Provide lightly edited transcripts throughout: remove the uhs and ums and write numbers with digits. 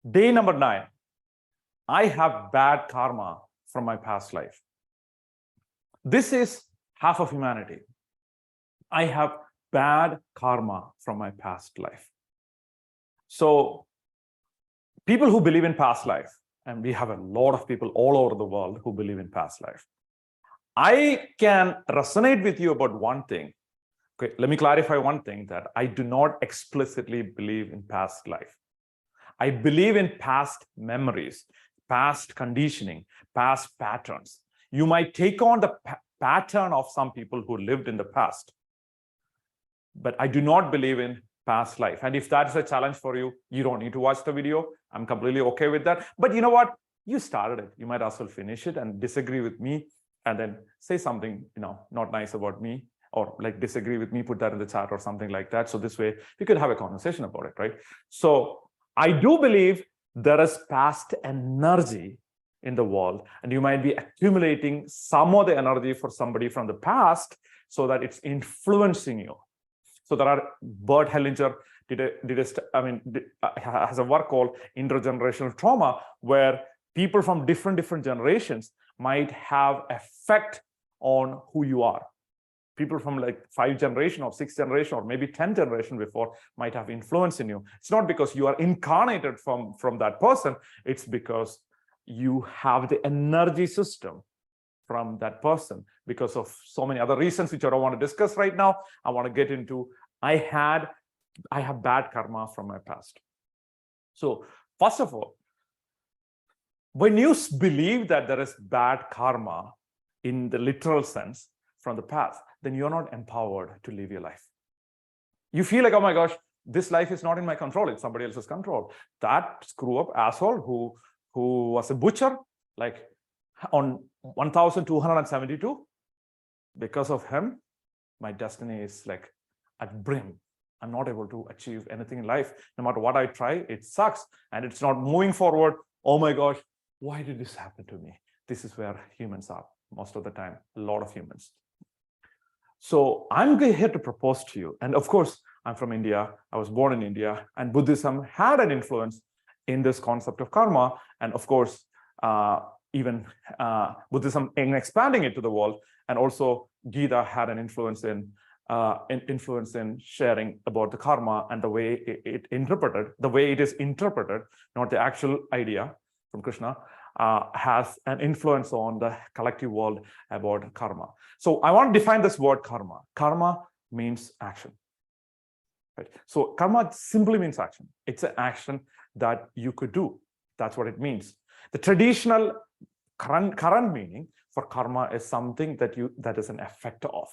Day number 9, I have bad karma from my past life. This is half of humanity. I have bad karma from my past life. So people who believe in past life, and we have a lot of people all over the world who believe in past life. I can resonate with you about one thing. Okay, let me clarify one thing, that I do not explicitly believe in past life. I believe in past memories, past conditioning, past patterns. You might take on the pattern of some people who lived in the past, but I do not believe in past life. And if that's a challenge for you, you don't need to watch the video. I'm completely okay with that. But you know what? You started it. You might as well finish it and disagree with me, and then say something, not nice about me, or like disagree with me, put that in the chat or something like that. So this way we could have a conversation about it, right? So I do believe there is past energy in the world, and you might be accumulating some of the energy for somebody from the past so that it's influencing you. So there are, Bert Hellinger has a work called intergenerational trauma, where people from different generations might have effect on who you are. People from like 5 generation or 6 generation or maybe 10 generation before might have influence in you. It's not because you are incarnated from that person. It's because you have the energy system from that person because of so many other reasons, which I don't want to discuss right now. I want to get into, I have bad karma from my past. So first of all, when you believe that there is bad karma in the literal sense from the past, then you're not empowered to live your life. You feel like, oh my gosh, this life is not in my control, it's somebody else's control. That screw up asshole who was a butcher, like on 1272, because of him, my destiny is like at brim. I'm not able to achieve anything in life. No matter what I try, it sucks and it's not moving forward. Oh my gosh, why did this happen to me? This is where humans are most of the time, a lot of humans. So I'm here to propose to you. And of course, I'm from India. I was born in India, and Buddhism had an influence in this concept of karma. And of course, even Buddhism in expanding it to the world, and also Gita had an influence in sharing about the karma and the way it is interpreted, not the actual idea from Krishna, has an influence on the collective world about karma. So I want to define this word karma. Karma means action. Right? So karma simply means action. It's an action that you could do. That's what it means. The traditional current meaning for karma is something that is an effect of.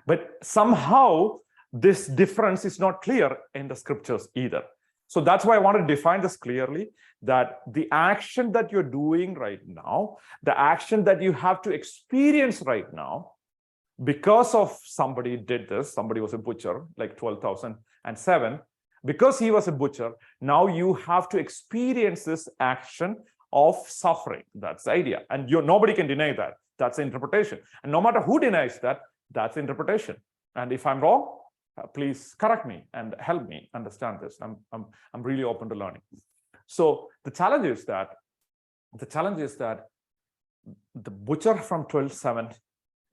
But somehow this difference is not clear in the scriptures either. So that's why I want to define this clearly, that the action that you're doing right now, the action that you have to experience right now, because of somebody did this, somebody was a butcher, like 12,007, because he was a butcher, now you have to experience this action of suffering. That's the idea. And nobody can deny that. That's the interpretation. And no matter who denies that, that's the interpretation. And if I'm wrong, please correct me and help me understand this. I'm really open to learning. So the challenge is that the butcher from 12.7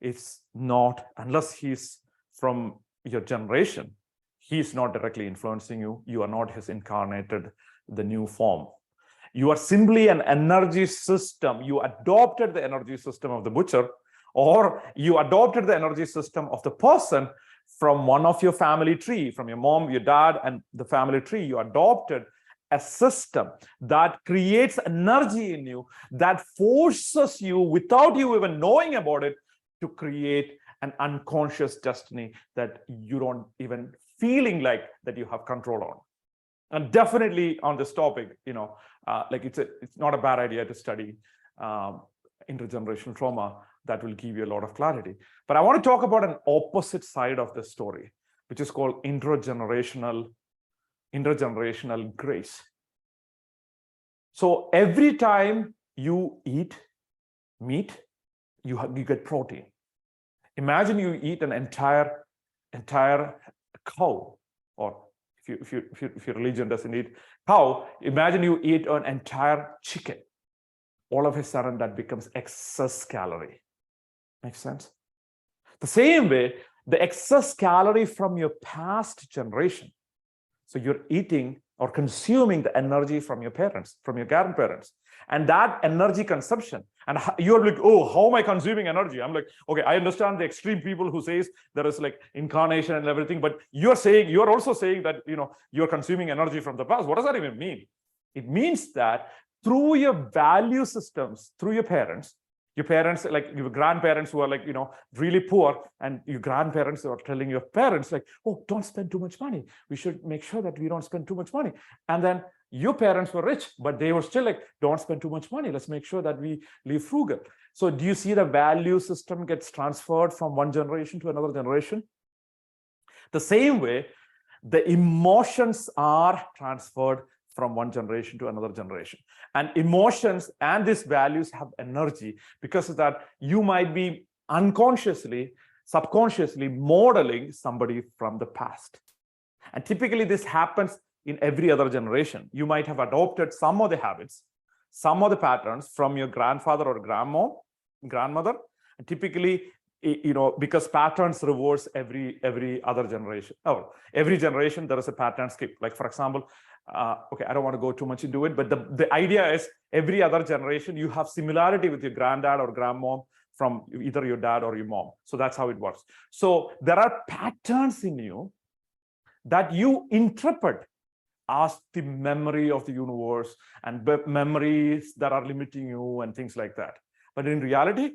is not, unless he's from your generation, he's not directly influencing you. You are not his incarnated, the new form. You are simply an energy system. You adopted the energy system of the butcher, or you adopted the energy system of the person from one of your family tree, from your mom, your dad, and the family tree. You adopted a system that creates energy in you, that forces you, without you even knowing about it, to create an unconscious destiny that you don't even feeling like that you have control on. And definitely on this topic, like it's not a bad idea to study intergenerational trauma. That will give you a lot of clarity. But I want to talk about an opposite side of the story, which is called intergenerational grace. So every time you eat meat, you get protein. Imagine you eat an entire cow or if your religion doesn't eat cow, imagine you eat an entire chicken. All of a sudden, that becomes excess calorie. Makes sense? The same way, the excess calorie from your past generation. So you're eating or consuming the energy from your parents, from your grandparents. And that energy consumption, and you're like, oh, how am I consuming energy? I'm like, okay, I understand the extreme people who says there is like incarnation and everything, but you're also saying that, you're consuming energy from the past. What does that even mean? It means that through your value systems, through your parents, like your grandparents who are like, really poor, and your grandparents are telling your parents like, oh, don't spend too much money. We should make sure that we don't spend too much money. And then your parents were rich, but they were still like, don't spend too much money. Let's make sure that we live frugal. So do you see the value system gets transferred from one generation to another generation? The same way, the emotions are transferred from one generation to another generation. And emotions and these values have energy because of that. You might be unconsciously, subconsciously modeling somebody from the past. And typically this happens in every other generation. You might have adopted some of the habits, some of the patterns from your grandfather or grandmother. And typically, because patterns reverse every other generation. Oh, every generation there is a pattern skip. Like for example, okay, I don't want to go too much into it, but the idea is every other generation you have similarity with your granddad or grandmom from either your dad or your mom. So that's how it works. So there are patterns in you that you interpret as the memory of the universe and memories that are limiting you and things like that. But in reality,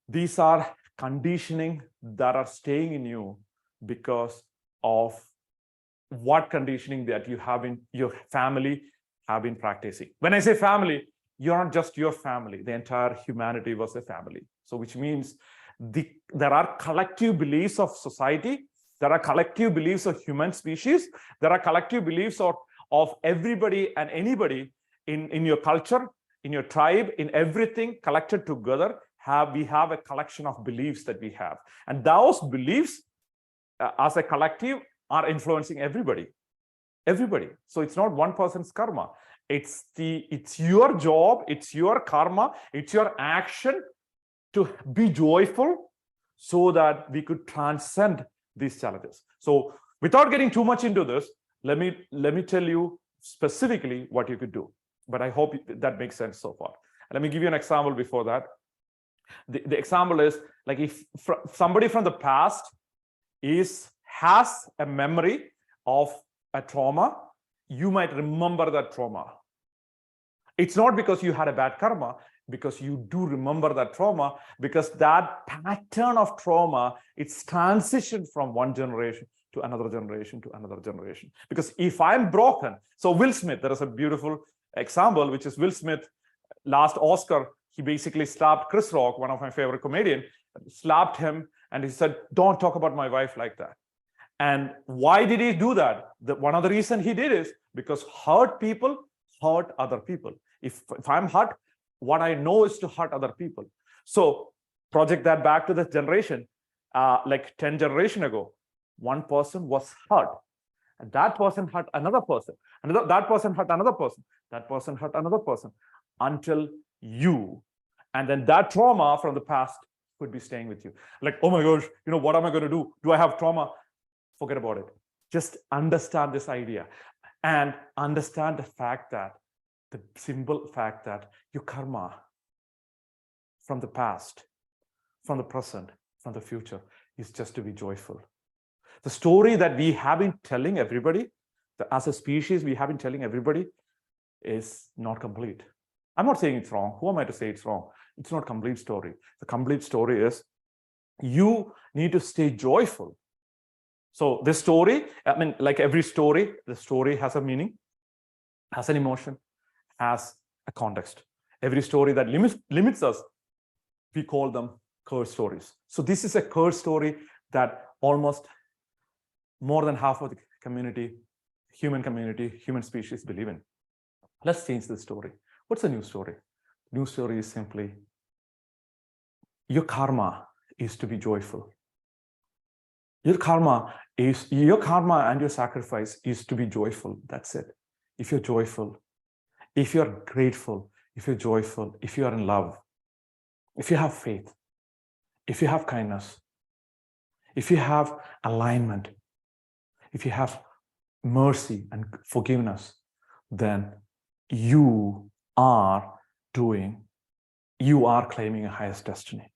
these are conditioning that are staying in you because of what conditioning that you have in your family have been practicing. When I say family, you're not just your family. The entire humanity was a family. So which means there are collective beliefs of society. There are collective beliefs of human species. There are collective beliefs of everybody and anybody in your culture, in your tribe, in everything collected together. We have a collection of beliefs that we have. And those beliefs as a collective are influencing everybody. So it's not one person's karma. It's your job, it's your karma, it's your action to be joyful so that we could transcend these challenges. So without getting too much into this, let me tell you specifically what you could do. But I hope that makes sense so far. Let me give you an example before that. The example is like if somebody from the past has a memory of a trauma, you might remember that trauma. It's not because you had a bad karma, because you do remember that trauma, because that pattern of trauma, it's transitioned from one generation to another generation to another generation. Because if I'm broken, so Will Smith, there is a beautiful example, which is Will Smith, last Oscar, he basically slapped Chris Rock, one of my favorite comedians, slapped him, and he said, don't talk about my wife like that. And why did he do that? One of the reasons he did is because hurt people hurt other people. If I'm hurt, what I know is to hurt other people. So project that back to the generation, like 10 generations ago, one person was hurt. And that person hurt another person. That person hurt another person. That person hurt another person. Until you. And then that trauma from the past could be staying with you. Like, oh my gosh, what am I going to do? Do I have trauma? Forget about it. Just understand this idea and understand the simple fact that your karma from the past, from the present, from the future is just to be joyful. The story that we have been telling everybody, as a species, we have been telling everybody is not complete. I'm not saying it's wrong. Who am I to say it's wrong? It's not a complete story. The complete story is you need to stay joyful. So this story, I mean, like every story, the story has a meaning, has an emotion, has a context. Every story that limits us, we call them curse stories. So this is a curse story that almost more than half of the community, human species believe in. Let's change the story. What's the new story? New story is simply your karma is to be joyful. Your karma and your sacrifice is to be joyful. That's it. If you're joyful, if you're grateful, if you're joyful, if you are in love, if you have faith, if you have kindness, if you have alignment, if you have mercy and forgiveness, then you are claiming a highest destiny.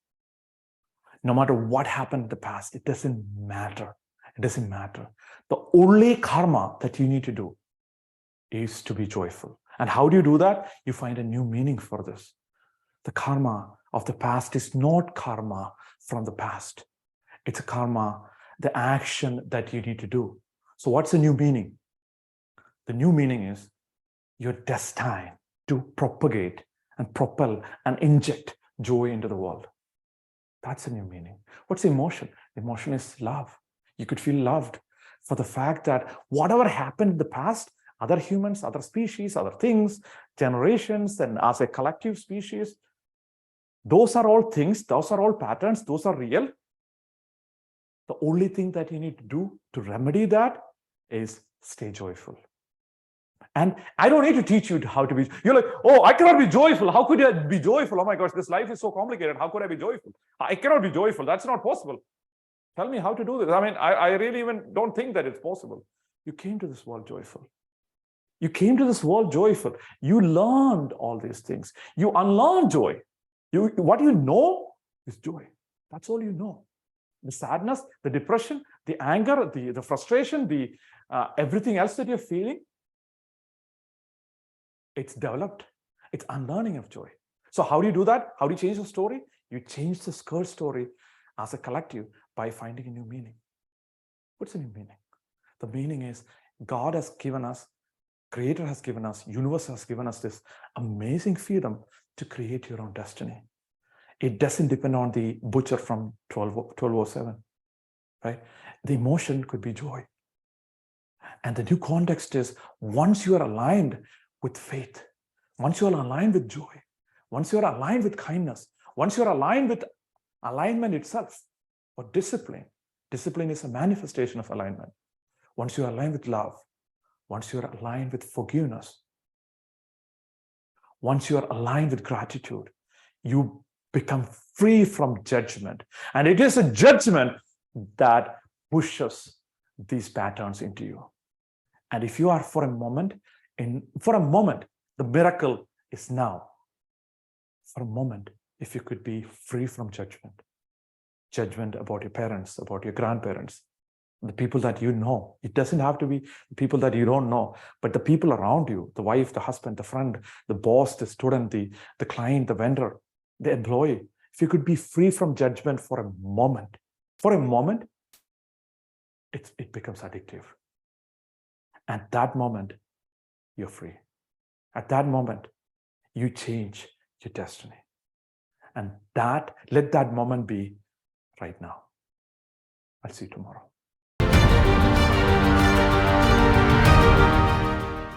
No matter what happened in the past, it doesn't matter. It doesn't matter. The only karma that you need to do is to be joyful. And how do you do that? You find a new meaning for this. The karma of the past is not karma from the past. It's a karma, the action that you need to do. So what's the new meaning? The new meaning is you're destined to propagate and propel and inject joy into the world. That's a new meaning. What's emotion? Emotion is love. You could feel loved for the fact that whatever happened in the past, other humans, other species, other things, generations, and as a collective species, those are all things, those are all patterns, those are real. The only thing that you need to do to remedy that is stay joyful. And I don't need to teach you how to be. You're like, oh, I cannot be joyful. How could I be joyful? Oh my gosh, this life is so complicated. How could I be joyful? I cannot be joyful. That's not possible. Tell me how to do this. I mean, I really even don't think that it's possible. You came to this world joyful. You came to this world joyful. You learned all these things. You unlearned joy. What you know is joy. That's all you know. The sadness, the depression, the anger, the frustration, the everything else that you're feeling, it's developed. It's unlearning of joy. So how do you do that? How do you change the story? You change the curse story as a collective by finding a new meaning. What's the new meaning? The meaning is God has given us, Creator has given us, universe has given us this amazing freedom to create your own destiny. It doesn't depend on the butcher from 1207, right? The emotion could be joy. And the new context is once you are aligned with faith, once you are aligned with joy, once you are aligned with kindness, once you are aligned with alignment itself, or discipline is a manifestation of alignment. Once you are aligned with love, once you are aligned with forgiveness, once you are aligned with gratitude, you become free from judgment. And it is a judgment that pushes these patterns into you. And if you are for a moment, the miracle is now. For a moment, if you could be free from judgment about your parents, about your grandparents, the people that you know. It doesn't have to be the people that you don't know, but the people around you, the wife, the husband, the friend, the boss, the student, the client, the vendor, the employee. If you could be free from judgment for a moment, it becomes addictive. At that moment, you're free. At that moment, you change your destiny. And let that moment be right now. I'll see you tomorrow.